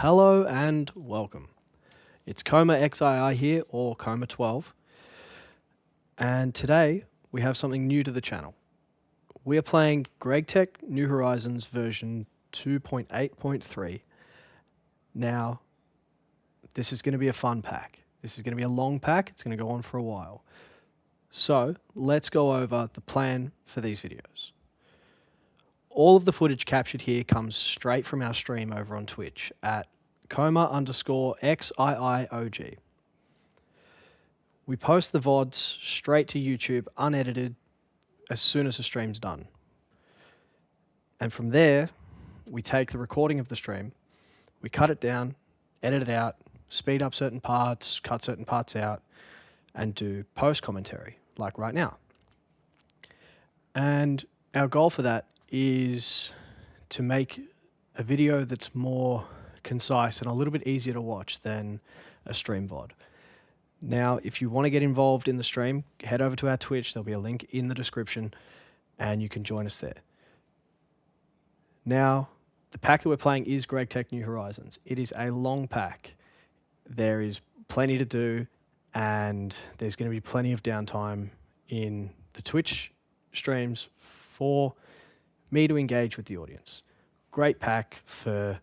Hello and welcome. It's Coma XII here, or Coma 12, and today we have something new to the channel. We are playing Gtnh New Horizons version 2.8.3. Now, this is going to be a fun pack. This is going to be a long pack. It's going to go on for a while. So, let's go over the plan for these videos. All of the footage captured here comes straight from our stream over on Twitch at coma_XIIOG. We post the VODs straight to YouTube, unedited, as soon as the stream's done. And from there, we take the recording of the stream, we cut it down, edit it out, speed up certain parts, cut certain parts out, and do post commentary, like right now. And our goal for that is to make a video that's more concise and a little bit easier to watch than a stream VOD. Now, if you want to get involved in the stream, head over to our Twitch. There'll be a link in the description and you can join us there. Now, the pack that we're playing is Gtnh New Horizons. It is a long pack. There is plenty to do and there's going to be plenty of downtime in the Twitch streams for me to engage with the audience. Great pack for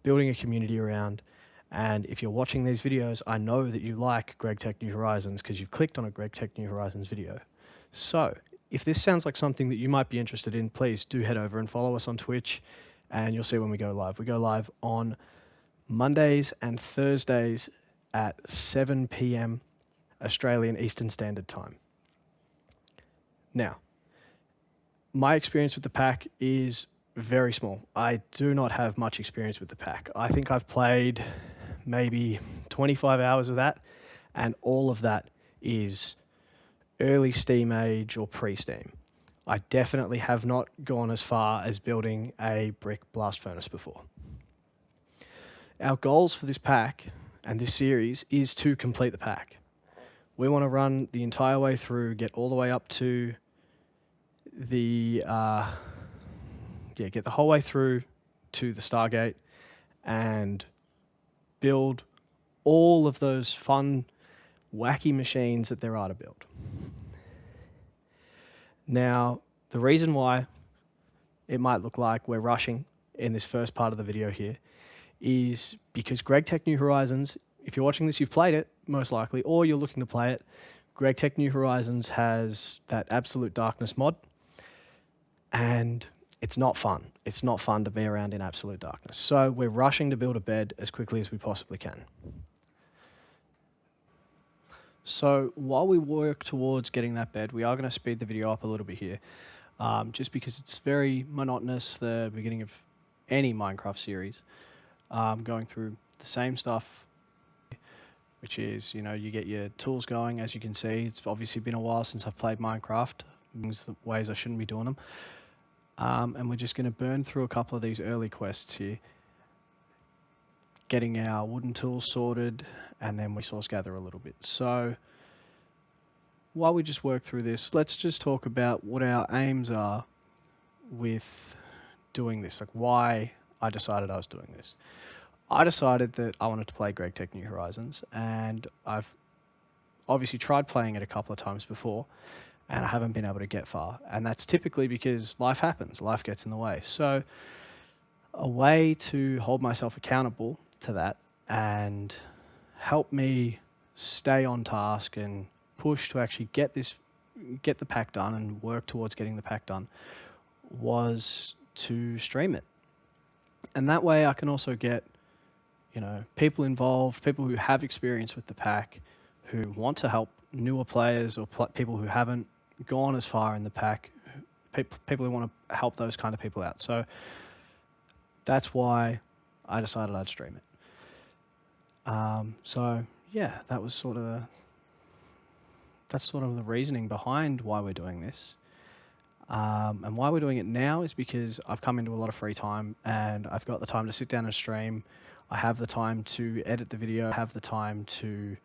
building a community around. And if you're watching these videos, I know that you like Gtnh New Horizons because you've clicked on a Gtnh New Horizons video. So if this sounds like something that you might be interested in, please do head over and follow us on Twitch and you'll see when we go live. We go live on Mondays and Thursdays at 7 p.m. Australian Eastern Standard Time. Now, my experience with the pack is very small. I do not have much experience with the pack. I think I've played maybe 25 hours of that, and all of that is early Steam age or pre-Steam. I definitely have not gone as far as building a brick blast furnace before. Our goals for this pack and this series is to complete the pack. We want to run the entire way through, get all the way up to the get the whole way through to the Stargate and build all of those fun, wacky machines that there are to build. Now, the reason why it might look like we're rushing in this first part of the video here is because Gtnh New Horizons, if you're watching this, you've played it, most likely, or you're looking to play it. Gtnh New Horizons has that Absolute Darkness mod, and it's not fun. It's not fun to be around in absolute darkness. So we're rushing to build a bed as quickly as we possibly can. So while we work towards getting that bed, we are going to speed the video up a little bit here, just because it's very monotonous, the beginning of any Minecraft series, going through the same stuff, which is, you get your tools going. As you can see, it's obviously been a while since I've played Minecraft, the ways I shouldn't be doing them. And we're just going to burn through a couple of these early quests here, getting our wooden tools sorted, and then we resource gather a little bit. So while we just work through this, let's just talk about what our aims are with doing this, like why I decided I was doing this. I decided that I wanted to play Gtnh New Horizons, and I've obviously tried playing it a couple of times before, and I haven't been able to get far. And that's typically because life happens, life gets in the way. So a way to hold myself accountable to that and help me stay on task and push to actually get the pack done and work towards getting the pack done was to stream it. And that way I can also get, people involved, people who have experience with the pack, who want to help newer players or people who haven't gone as far in the pack, people who want to help those kind of people out. So that's why I decided I'd stream it. So yeah, that's sort of the reasoning behind why we're doing this. And why we're doing it now is because I've come into a lot of free time and I've got the time to sit down and stream. I have the time to edit the video, I have the time to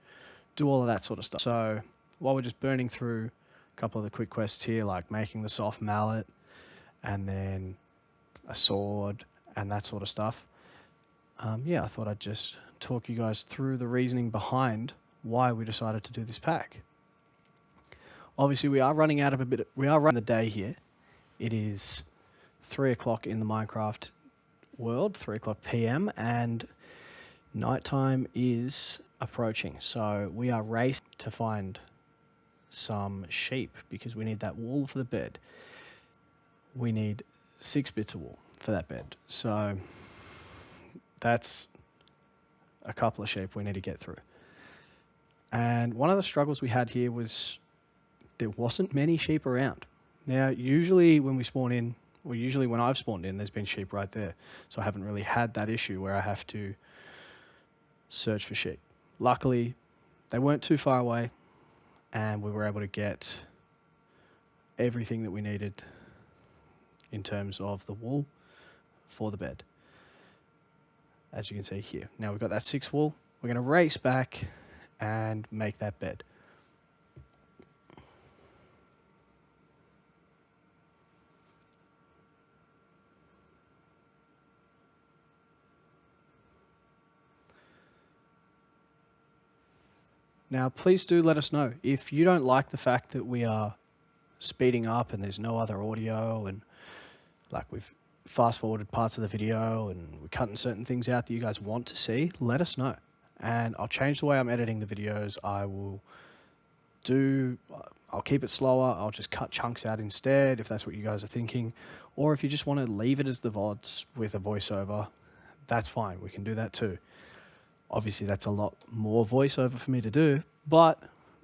do all of that sort of stuff. So while we're just burning through a couple of the quick quests here, like making the soft mallet and then a sword and that sort of stuff, yeah, I thought I'd just talk you guys through the reasoning behind why we decided to do this pack. Obviously, we are running the day here. It is 3 o'clock in the Minecraft world, 3 o'clock PM, and nighttime is approaching. So we are racing to find some sheep because we need that wool for the bed. We need 6 bits of wool for that bed. So that's a couple of sheep we need to get through. And one of the struggles we had here was there wasn't many sheep around. Now, usually when we spawn in, or usually when I've spawned in, there's been sheep right there. So I haven't really had that issue where I have to search for sheep. Luckily, they weren't too far away, and we were able to get everything that we needed in terms of the wool for the bed, as you can see here. Now we've got that 6 wool. We're going to race back and make that bed. Now, please do let us know if you don't like the fact that we are speeding up and there's no other audio, and like we've fast forwarded parts of the video and we're cutting certain things out that you guys want to see. Let us know, and I'll change the way I'm editing the videos. I'll keep it slower. I'll just cut chunks out instead if that's what you guys are thinking, or if you just want to leave it as the VODs with a voiceover, that's fine. We can do that too. Obviously, that's a lot more voiceover for me to do, but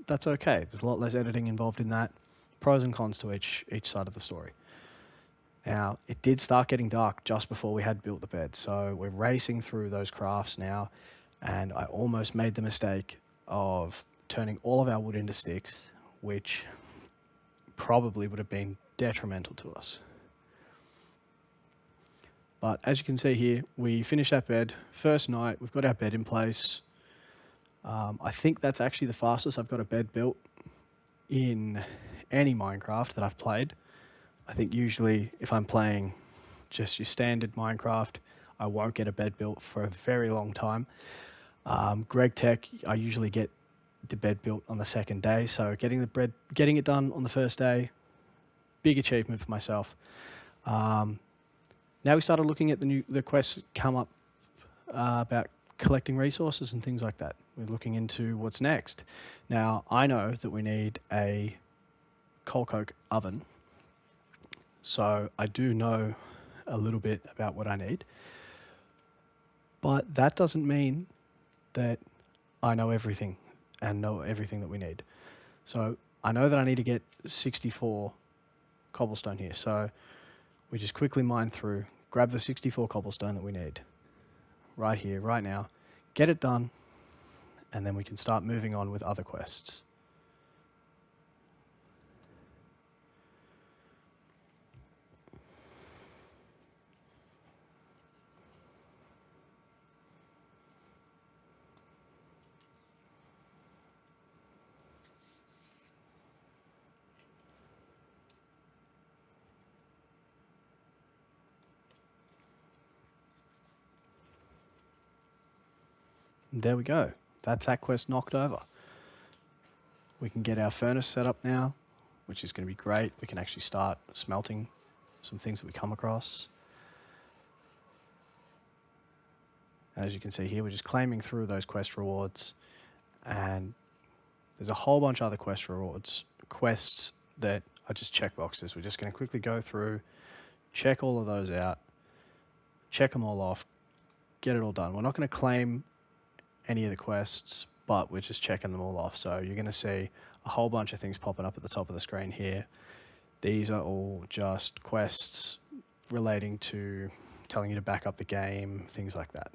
that's okay. There's a lot less editing involved in that. Pros and cons to each side of the story. Now, it did start getting dark just before we had built the bed, so we're racing through those crafts now, and I almost made the mistake of turning all of our wood into sticks, which probably would have been detrimental to us. But as you can see here, we finished that bed. First night, we've got our bed in place. I think that's actually the fastest I've got a bed built in any Minecraft that I've played. I think usually if I'm playing just your standard Minecraft, I won't get a bed built for a very long time. Gtech, I usually get the bed built on the second day. So getting it done on the first day, big achievement for myself. Now we started looking at the quests come up about collecting resources and things like that. We're looking into what's next. Now, I know that we need a coal coke oven, so I do know a little bit about what I need, but that doesn't mean that I know everything and know everything that we need. So I know that I need to get 64 cobblestone here, so we just quickly mine through, grab the 64 cobblestone that we need right here, right now, get it done, and then we can start moving on with other quests. There we go. That's that quest knocked over. We can get our furnace set up now, which is going to be great. We can actually start smelting some things that we come across. And as you can see here, we're just claiming through those quest rewards, and there's a whole bunch of other quests that are just checkboxes. We're just going to quickly go through, check all of those out, check them all off, get it all done. We're not going to claim any of the quests, but we're just checking them all off. So you're going to see a whole bunch of things popping up at the top of the screen here. These are all just quests relating to telling you to back up the game, things like that.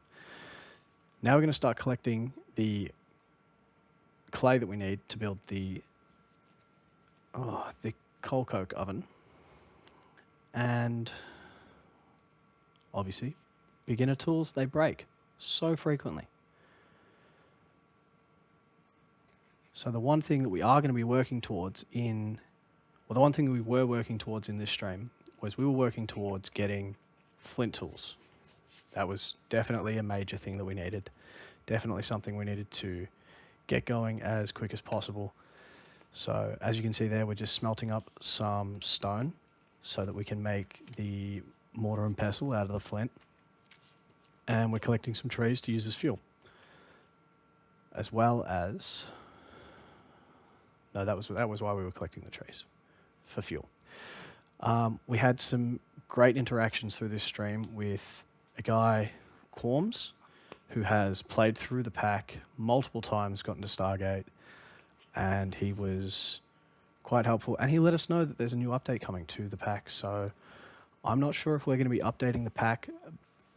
Now we're going to start collecting the clay that we need to build the coal coke oven. And obviously, beginner tools, they break so frequently. So the one thing that we are going to be working towards the one thing we were working towards in this stream was we were working towards getting flint tools. that was definitely a major thing that we needed. Definitely something we needed to get going as quick as possible. So as you can see there, we're just smelting up some stone so that we can make the mortar and pestle out of the flint. And we're collecting some trees to use as fuel. As well as, no, that was why we were collecting the trees, for fuel. We had some great interactions through this stream with a guy, Quorms, who has played through the pack multiple times, gotten to Stargate, and he was quite helpful. And he let us know that there's a new update coming to the pack. So I'm not sure if we're going to be updating the pack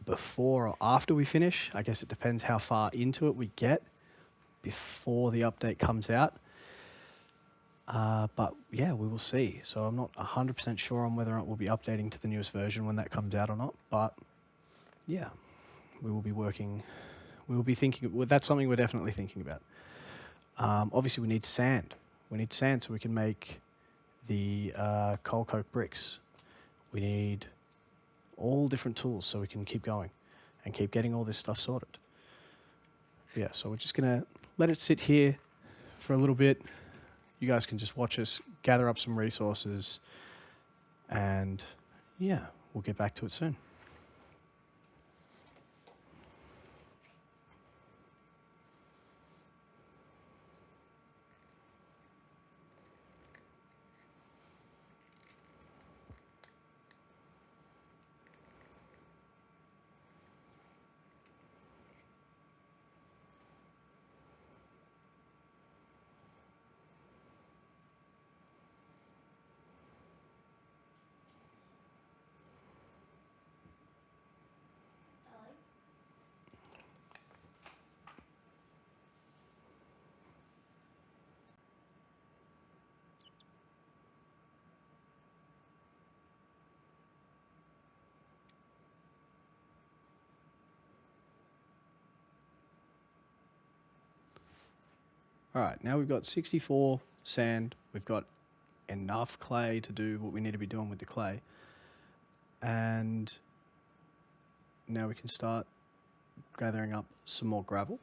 before or after we finish. I guess it depends how far into it we get before the update comes out. But yeah, we will see. So I'm not 100% sure on whether or not we'll be updating to the newest version when that comes out or not. But yeah, we will be working. We will be thinking. Well, that's something we're definitely thinking about. Obviously, we need sand. We need sand so we can make the coal coke bricks. We need all different tools so we can keep going and keep getting all this stuff sorted. Yeah, so we're just going to let it sit here for a little bit. You guys can just watch us gather up some resources, and yeah, we'll get back to it soon. All right, now we've got 64 sand. We've got enough clay to do what we need to be doing with the clay. And now we can start gathering up some more gravel.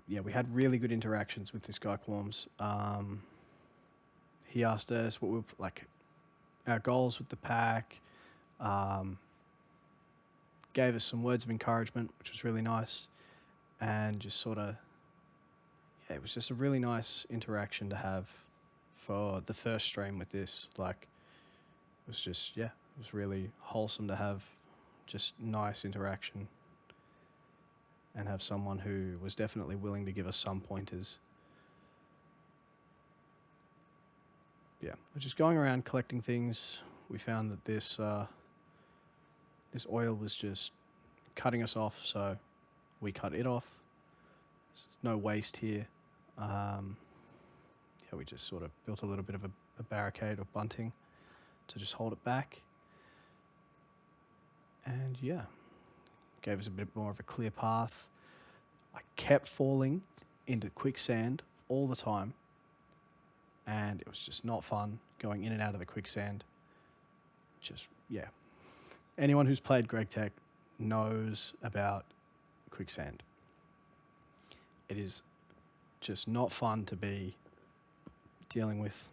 Yeah, we had really good interactions with this guy, Quorms. He asked us what we like, our goals with the pack. Gave us some words of encouragement, which was really nice, and just sort of, yeah, it was just a really nice interaction to have for the first stream with this. Like, it was just, yeah, it was really wholesome to have just nice interaction and have someone who was definitely willing to give us some pointers. Yeah, we're just going around collecting things. We found that this this oil was just cutting us off, so we cut it off. There's no waste here. Yeah, we just sort of built a little bit of a barricade or bunting to just hold it back. And yeah, gave us a bit more of a clear path. I kept falling into quicksand all the time, and it was just not fun going in and out of the quicksand. Just, yeah. Anyone who's played Gtech knows about quicksand. It is just not fun to be dealing with.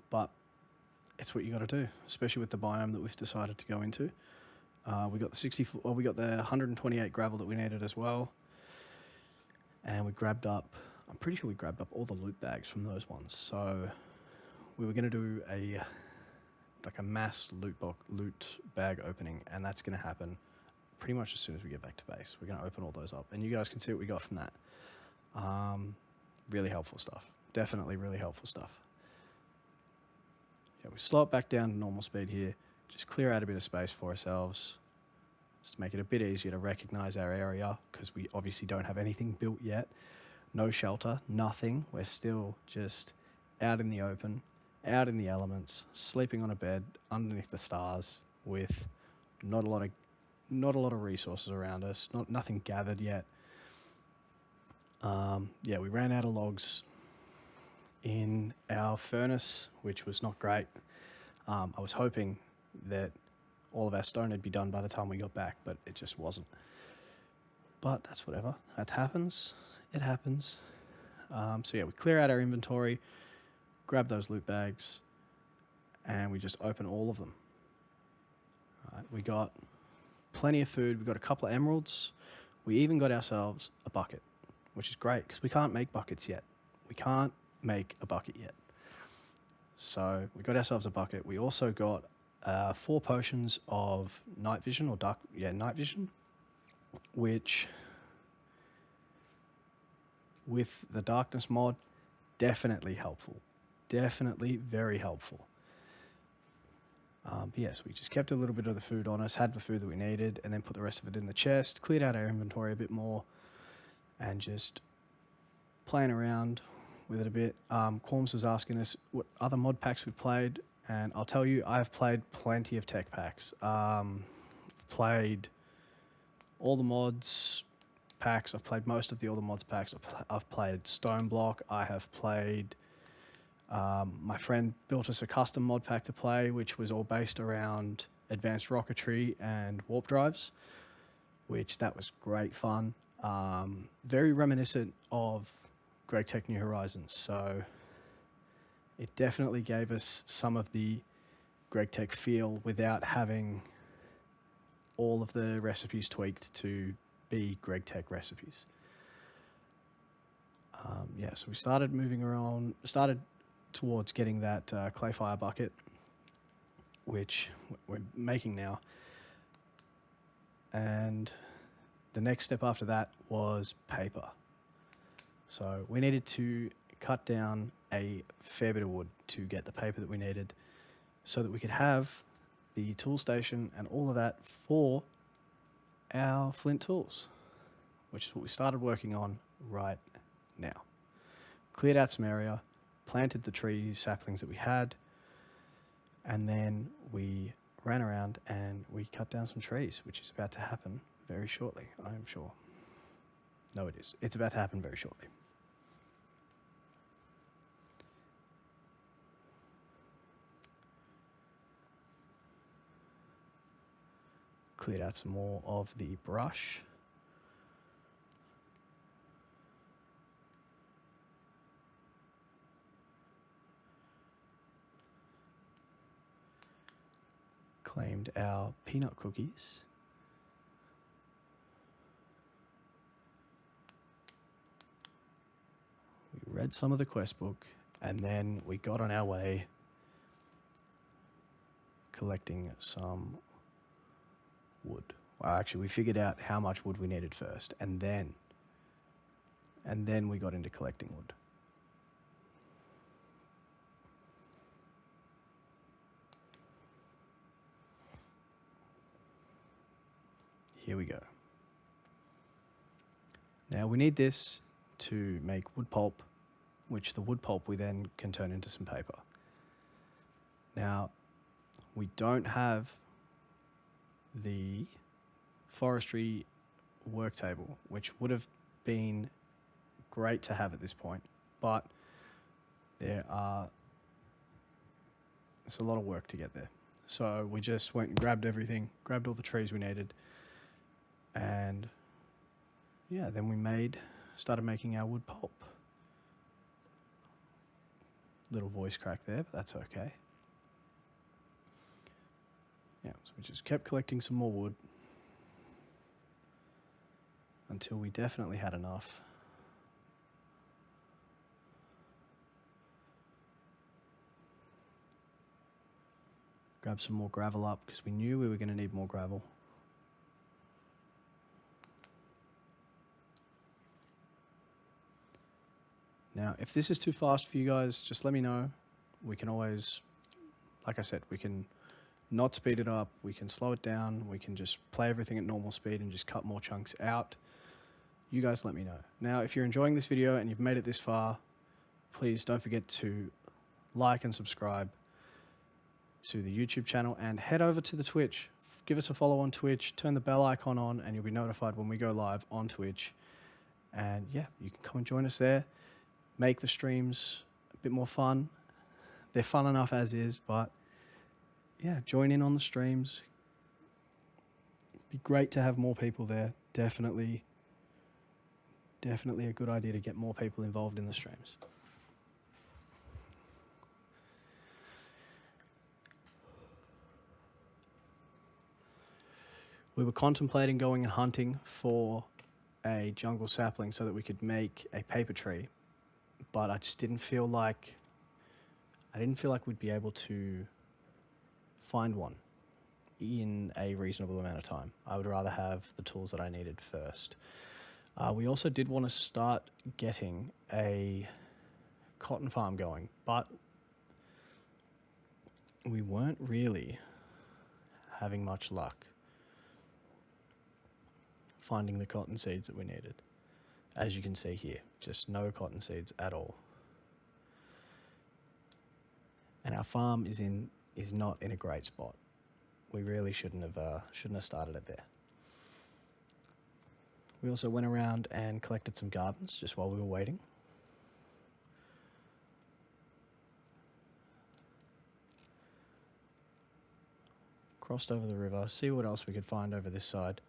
But it's what you got to do, especially with the biome that we've decided to go into. We got the we got the 128 gravel that we needed as well, and we grabbed up. I'm pretty sure we grabbed up all the loot bags from those ones. So we were going to do a mass loot bag opening, and that's going to happen pretty much as soon as we get back to base. We're going to open all those up, and you guys can see what we got from that. Really helpful stuff. Definitely really helpful stuff. Yeah, we slow it back down to normal speed here. Just clear out a bit of space for ourselves, just to make it a bit easier to recognize our area, because we obviously don't have anything built yet. No shelter, nothing. We're still just out in the open, out in the elements, sleeping on a bed underneath the stars with not a lot of resources around us, nothing gathered yet. Yeah, we ran out of logs in our furnace, which was not great. I was hoping that all of our stone would be done by the time we got back, but it just wasn't. But that's whatever. That happens. It happens. So yeah, we clear out our inventory, grab those loot bags, and we just open all of them. Right, we got plenty of food. We got a couple of emeralds. We even got ourselves a bucket, which is great because we can't make buckets yet. We can't make a bucket yet. So we got ourselves a bucket. We also got 4 potions of night vision or night vision, which with the darkness mod, definitely helpful. Definitely very helpful. But yes, we just kept a little bit of the food on us, had the food that we needed, and then put the rest of it in the chest, cleared out our inventory a bit more, and just playing around with it a bit. Corms was asking us what other mod packs we played, and I'll tell you, I've played plenty of tech packs. Played all the mods packs. I've played most of the all the mods packs. I've played Stone Block. I have played. My friend built us a custom mod pack to play, which was all based around advanced rocketry and warp drives, which that was great fun. Very reminiscent of Gtech New Horizons, so it definitely gave us some of the Gtech feel without having all of the recipes tweaked to be Gtech recipes. Yeah, so we started moving around, started towards getting that clay fire bucket, which we're making now. And the next step after that was paper. So we needed to cut down a fair bit of wood to get the paper that we needed so that we could have the tool station and all of that for our flint tools, which is what we started working on right now. Cleared out some area, planted the tree saplings that we had, and then we ran around and we cut down some trees, which is about to happen very shortly, I am sure. No, it is. It's about to happen very shortly. Cleared out some more of the brush. Claimed our peanut cookies. We read some of the quest book, and then we got on our way collecting some wood. Well, actually, we figured out how much wood we needed first, and then we got into collecting wood. Here we go. Now we need this to make wood pulp, which the wood pulp we then can turn into some paper. Now, we don't have the forestry work table, which would have been great to have at this point, but it's a lot of work to get there. So we just went and grabbed everything, grabbed all the trees we needed, and yeah, then we started making our wood pulp. Little voice crack there, but that's okay. Yeah, so we just kept collecting some more wood until we definitely had enough. Grab some more gravel up because we knew we were going to need more gravel. Now, if this is too fast for you guys, just let me know. We can always, like I said, we can not speed it up, we can slow it down, we can just play everything at normal speed and just cut more chunks out. You guys let me know. Now, if you're enjoying this video and you've made it this far, please don't forget to like and subscribe to the YouTube channel and head over to the Twitch. Give us a follow on Twitch, turn the bell icon on, and you'll be notified when we go live on Twitch. And yeah, you can come and join us there. Make the streams a bit more fun. They're fun enough as is, but yeah, join in on the streams. Be great to have more people there. Definitely a good idea to get more people involved in the streams. We were contemplating going and hunting for a jungle sapling so that we could make a paper tree, but I just didn't feel like we'd be able to find one in a reasonable amount of time. I would rather have the tools that I needed first. We also did want to start getting a cotton farm going, but we weren't really having much luck finding the cotton seeds that we needed. As you can see here, just no cotton seeds at all. And our farm is not in a great spot. We really shouldn't have started it there. We also went around and collected some gardens just while we were waiting. Crossed over the river, see what else we could find over this side.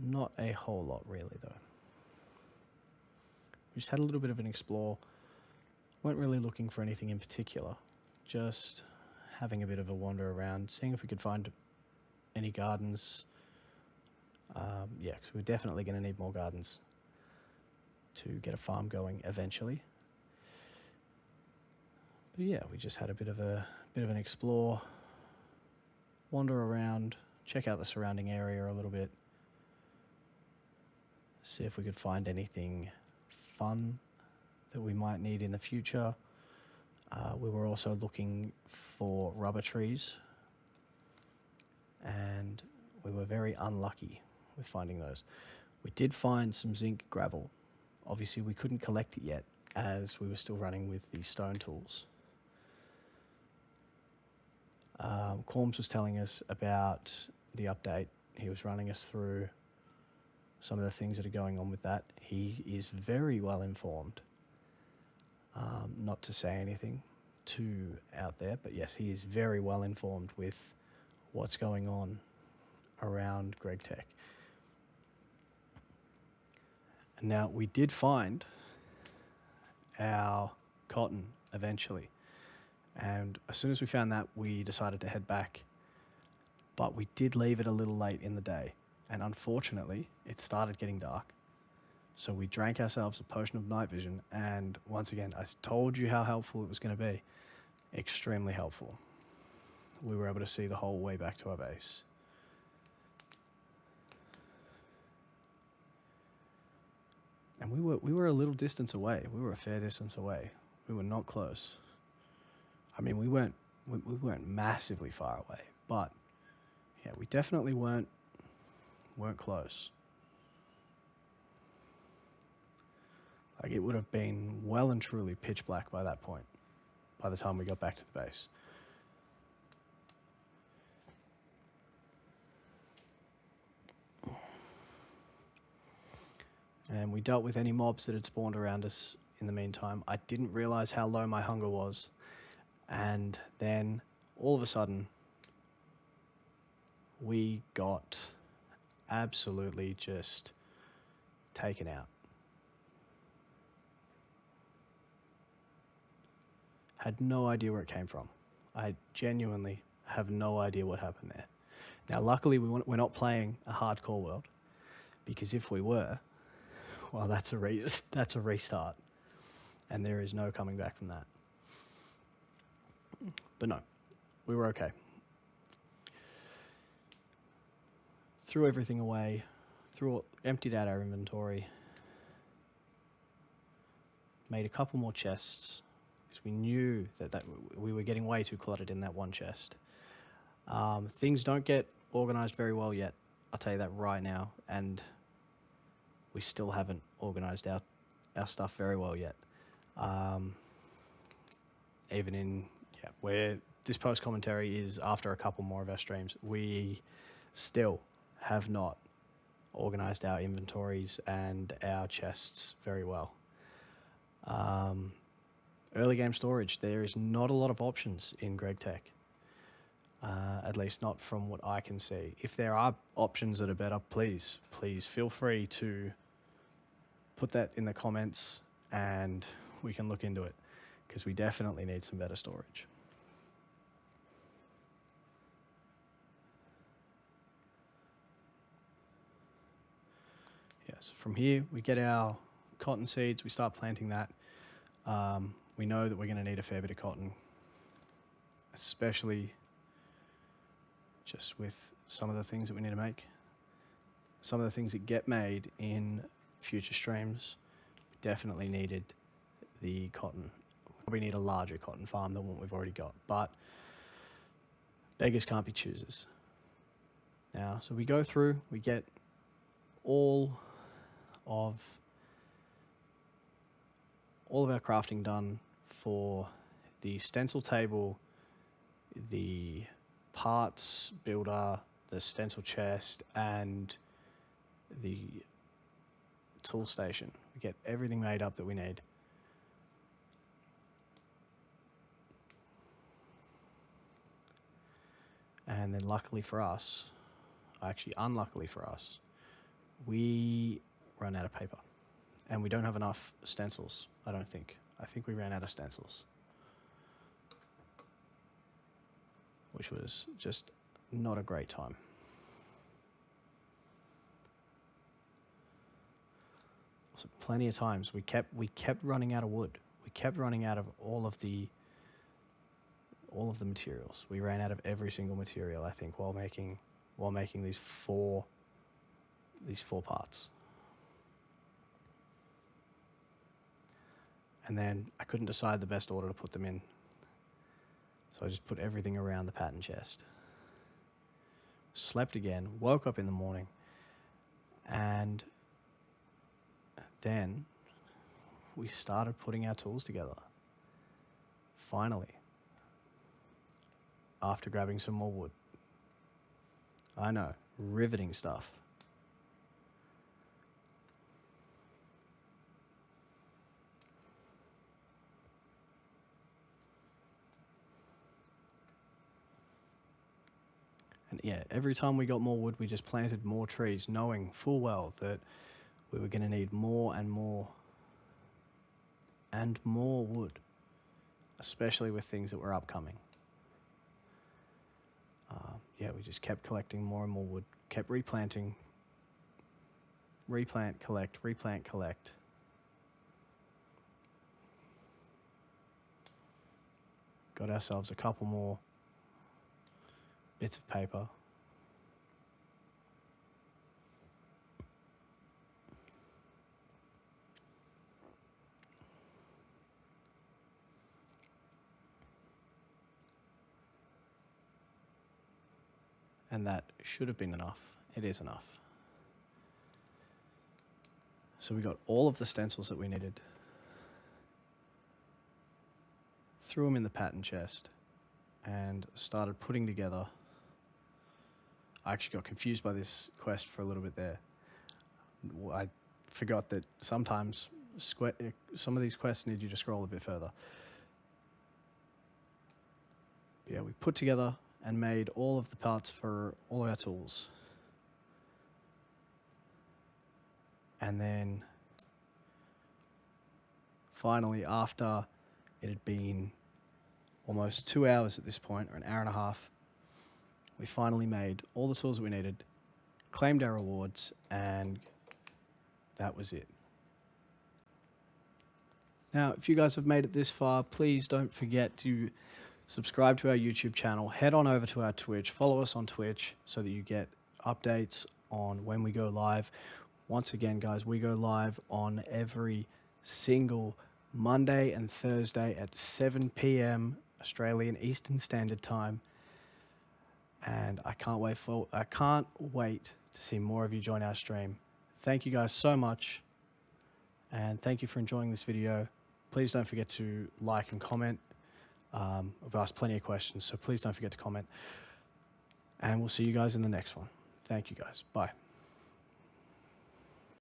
Not a whole lot really though. We just had a little bit of an explore. Weren't really looking for anything in particular. Just having a bit of a wander around, seeing if we could find any gardens. Yeah, because we're definitely going to need more gardens to get a farm going eventually. But yeah, we just had a bit of an explore, wander around, check out the surrounding area a little bit, see if we could find anything fun that we might need in the future. We were also looking for rubber trees, and we were very unlucky with finding those. We did find some zinc gravel. Obviously, we couldn't collect it yet as we were still running with the stone tools. Corms was telling us about the update. He was running us through some of the things that are going on with that. He is very well informed. Not to say anything too out there, but yes, he is very well informed with what's going on around Gtech. And now we did find our cotton eventually. And as soon as we found that, we decided to head back. But we did leave it a little late in the day. And unfortunately, it started getting dark. So we drank ourselves a potion of night vision. And once again, I told you how helpful it was going to be. Extremely helpful. We were able to see the whole way back to our base. And we were a little distance away. We were a fair distance away. We were not close. I mean, we weren't massively far away, but yeah, we definitely weren't close. Like, it would have been well and truly pitch black by that point, by the time we got back to the base. And we dealt with any mobs that had spawned around us in the meantime. I didn't realize how low my hunger was. And then all of a sudden, we got absolutely just taken out. Had no idea where it came from. I genuinely have no idea what happened there. Now, luckily, we're not playing a hardcore world, because if we were, well, that's a restart, and there is no coming back from that. But no, we were okay. Threw everything away, emptied out our inventory, made a couple more chests, because we knew that we were getting way too cluttered in that one chest. Things don't get organized very well yet, I'll tell you that right now, and we still haven't organized our stuff very well yet. Even in, where this post commentary is after a couple more of our streams, we still have not organized our inventories and our chests very well. Early game storage, there is not a lot of options in Gtech. at least not from what I can see. If there are options that are better, please feel free to put that in the comments and we can look into it, because we definitely need some better storage. So from here, we get our cotton seeds, we start planting that. We know that we're going to need a fair bit of cotton, especially just with some of the things that we need to make. Some of the things that get made in future streams, we definitely needed the cotton. We probably need a larger cotton farm than what we've already got, but beggars can't be choosers. Now, so we go through, we get all of our crafting done for the stencil table, the parts builder, the stencil chest, and the tool station. We get everything made up that we need. And then luckily for us, actually unluckily for us, we run out of paper. And we don't have enough stencils, I don't think. I think we ran out of stencils, which was just not a great time. So plenty of times we kept running out of wood. We kept running out of all of the materials. We ran out of every single material, I think, while making these four parts. And then I couldn't decide the best order to put them in. So I just put everything around the pattern chest. Slept again, woke up in the morning, and then we started putting our tools together. Finally. After grabbing some more wood. I know, riveting stuff. And yeah, every time we got more wood, we just planted more trees, knowing full well that we were going to need more and more and more wood, especially with things that were upcoming. Yeah, we just kept collecting more and more wood, kept replanting, replant, collect, replant, collect. Got ourselves a couple more bits of paper. And that should have been enough. It is enough. So we got all of the stencils that we needed. Threw them in the pattern chest and started putting together. I actually got confused by this quest for a little bit there. I forgot that sometimes some of these quests need you to scroll a bit further. Yeah, we put together and made all of the parts for all our tools. And then finally, after it had been almost 2 hours at this point, or an hour and a half, we finally made all the tools that we needed, claimed our rewards, and that was it. Now, if you guys have made it this far, please don't forget to subscribe to our YouTube channel, head on over to our Twitch, follow us on Twitch so that you get updates on when we go live. Once again, guys, we go live on every single Monday and Thursday at 7 p.m. Australian Eastern Standard Time. And I can't wait to see more of you join our stream. Thank you guys so much. And thank you for enjoying this video. Please don't forget to like and comment. I've asked plenty of questions, so please don't forget to comment. And we'll see you guys in the next one. Thank you guys. Bye.